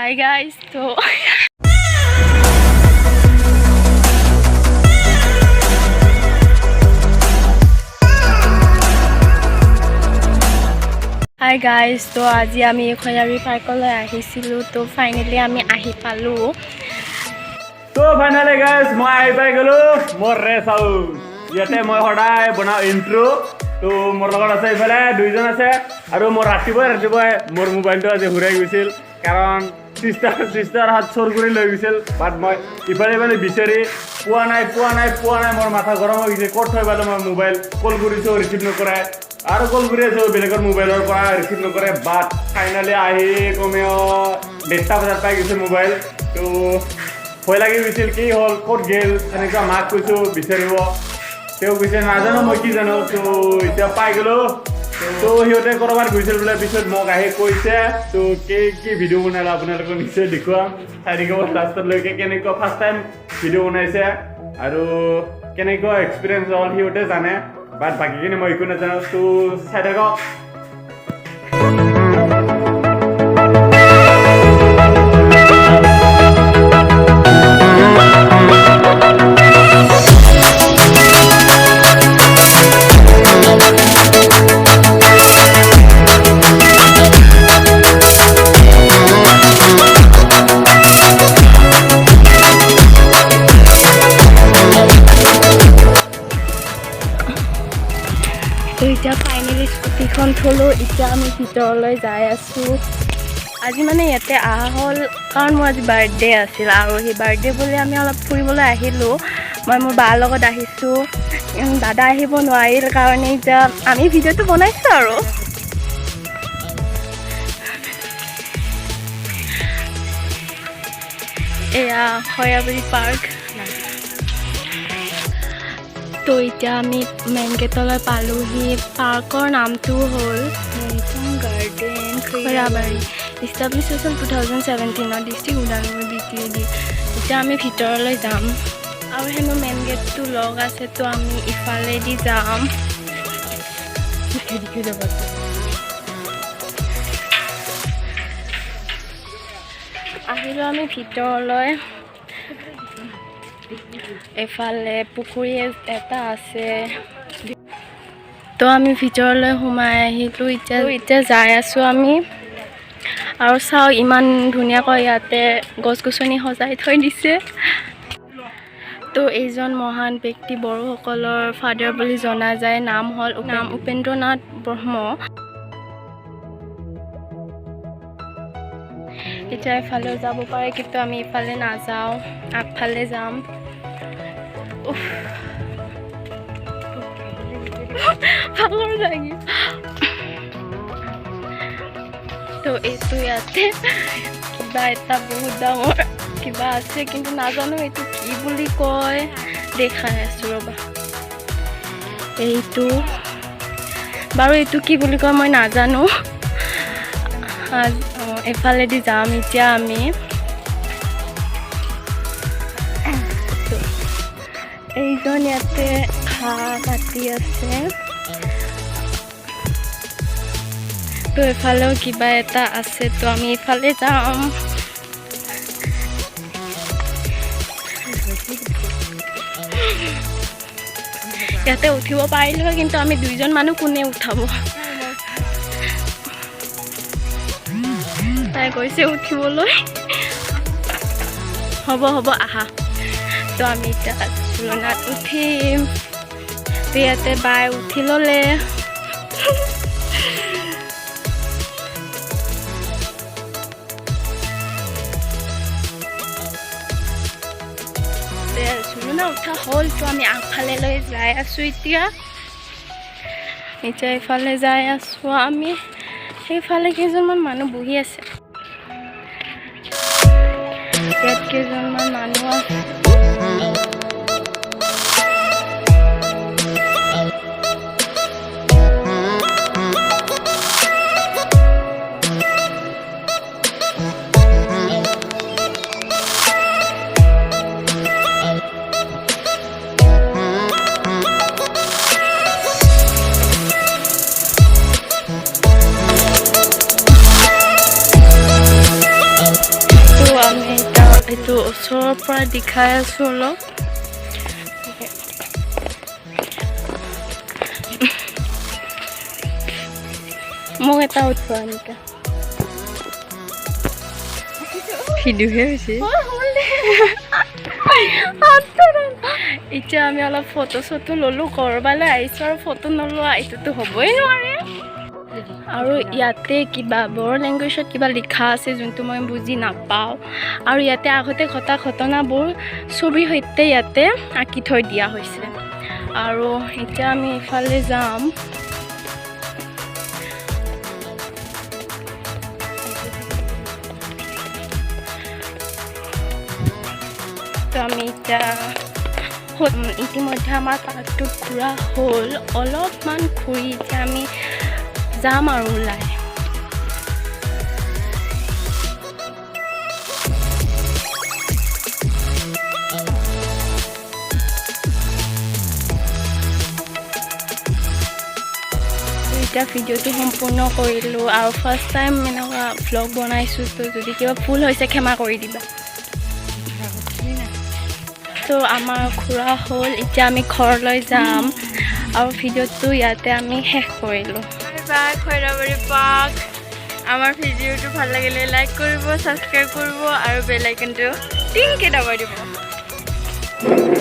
Hi guys, so Hi guys, so আজি আমি খয়াৰি পাৰ্কলৈ আহিছিলো তো ফাইনালি আমি আহি পালো তো ফাইনালি গাইস মই আহি পাই গলো মোৰ ৰেছ হাউস ইয়াতে মই সদায় বনাও ইন্ট্ৰো তো মোৰ লগত আছে ইফালে দুইজন আছে আৰু মোৰ ৰাতিপুৱাই মোৰ মোবাইলটো আজি ঘূৰাই গৈছিল কাৰণ সিস্টাৰ হাত চোৰ কৰি লৈ গৈছিল বাট মই ইফালে বিচাৰি পোৱা নাই মোৰ মাথা গৰম হৈ গৈছে ক'ত থৈ পালো মই মোবাইল কল কৰিছো ৰিচিভ নকৰে আৰু কল কৰি আছো বেলেগৰ মোবাইলৰ পৰা ৰিচিভ নকৰে বাট ফাইনালি আহি কমেও 1:30 বজাত পাই গৈছে মোবাইল তো ভয় লাগি গৈছিল কি হ'ল ক'ত গেল এনেকুৱা মাক কৈছো বিচাৰিব তেওঁ কৈছে নাজানো মই কি জানো তো এতিয়া পাই গলো তো সিহঁতে কৰবাত গৈছিল বোলে পিছত মোক আহি কৈছে তো কি ভিডিঅ' বনালা আপোনালোকক নিশ্চয় দেখুৱাম চাই থাকিব লাষ্টলৈকে কেনেকুৱা ফাৰ্ষ্ট টাইম ভিডিঅ' বনাইছে আৰু কেনেকুৱা এক্সপিৰিয়েঞ্চ হ'ল সিহঁতে জানে বাট বাকীখিনি মই একো নাজানো তো চাই থাকক এতিয়া ফাইনেলি স্কুটিখন থলো এতিয়া আমি ভিতৰলৈ যাই আছো আজি মানে ইয়াতে আহা হ'ল কাৰণ মোৰ আজি বাৰ্থডে আছিল আৰু সেই বাৰ্থডে বুলি আমি অলপ ফুৰিবলৈ আহিলো মই মোৰ বাৰ লগত আহিছো দাদা আহিব নোৱাৰিল কাৰণে এতিয়া আমি ভিডিঅ'টো বনাইছো আৰু এয়া খয়াৰি পাৰ্ক তো এতিয়া আমি মেইন গেটলৈ পালোহি পাৰ্কৰ নামটো হ'ল গাৰ্ডেন খয়াবাৰী ইষ্টাব্লিছ হৈছিল 2017 ডিষ্ট্ৰিক্ট ওদালগুৰি BTAD এতিয়া আমি ভিতৰলৈ যাম আৰু হেনো মেইন গেটটো লগ আছে তো আমি ইফালেদি যাম আহিলোঁ আমি ভিতৰলৈ এফালে পুখুৰী এটা আছে তো আমি ভিতৰলৈ সোমাই আহিলোঁ এতিয়া যাই আছোঁ আমি আৰু চাওঁ ইমান ধুনীয়াকৈ ইয়াতে গছ গছনি সজাই থৈ দিছে তো এইজন মহান ব্যক্তি বড়োসকলৰ ফাদাৰ বুলি জনা যায় নাম উপেন্দ্ৰনাথ ব্ৰহ্ম এতিয়া এফালেও যাব পাৰে কিন্তু আমি ইফালে নাযাওঁ আগফালে যাম ভাগৰ লাগি তো এইটো ইয়াতে কিবা এটা বহুত ডাঙৰ কিবা আছে কিন্তু নাজানো এইটো কি বুলি কয় দেখাই আছোঁ ৰ'বা এইটো বাৰু এইটো কি বুলি কয় মই নাজানো এফালেদি যাম এতিয়া আমি এইজন ইয়াতে ঘাঁহ কাটি আছে তো এফালেও কিবা এটা আছে তো আমি এফালে যাম ইয়াতে উঠিব পাৰিলো হয় কিন্তু আমি দুইজন মানুহ কোনে উঠাব তাই কৈছে উঠিবলৈ হ'ব আহা তো আমি এতিয়া তুলনাত উঠিম তো ইয়াতে বাই উঠি ল'লে তুলনা উঠা হ'ল তো আমি আগফালে যাই আছোঁ এতিয়া এইফালে যাই আছোঁ আমি সেইফালে কেইজনমান মানুহ বহি আছে ইয়াত কেইজনমান মানুহ আছে তো ওচৰৰ পৰা দেখাই আছোঁ অলপ মোক এটা উঠোৱা এনেকৈ ভিডিঅ'হে হৈছে এতিয়া আমি অলপ ফটো চটো ল'লোঁ ক'ৰবালৈ আহিছোঁ আৰু ফটো নলোৱা এইটোতো হ'বই নোৱাৰে আৰু ইয়াতে কিবা বড়ো লেংগুৱেজত কিবা লিখা আছে যোনটো মই বুজি নাপাওঁ আৰু ইয়াতে আগতে ঘটা ঘটনাবোৰ ছবিৰ সৈতে ইয়াতে আঁকি থৈ দিয়া হৈছে আৰু এতিয়া আমি ইফালে যাম তো আমি এতিয়া ইতিমধ্যে আমাৰ পাৰ্কটো ঘূৰা হ'ল অলপমান ঘূৰি এতিয়া আমি যাম আৰু ওলাই এতিয়া ভিডিঅ'টো সম্পূৰ্ণ কৰিলোঁ আৰু ফাৰ্ষ্ট টাইম এনেকুৱা ভ্লগ বনাইছোঁ তো যদি কিবা ভুল হৈছে ক্ষমা কৰি দিবা তো আমাৰ ঘূৰা হ'ল এতিয়া আমি ঘৰলৈ যাম আৰু ভিডিঅ'টো ইয়াতে আমি শেষ কৰিলোঁ বাই খৈৰাবাৰী পাৰ্ক আমাৰ ভিডিঅ'টো ভাল লাগিলে লাইক কৰিব ছাবস্ক্ৰাইব কৰিব আৰু বেল আইকনটো টিংকে দবাই দিব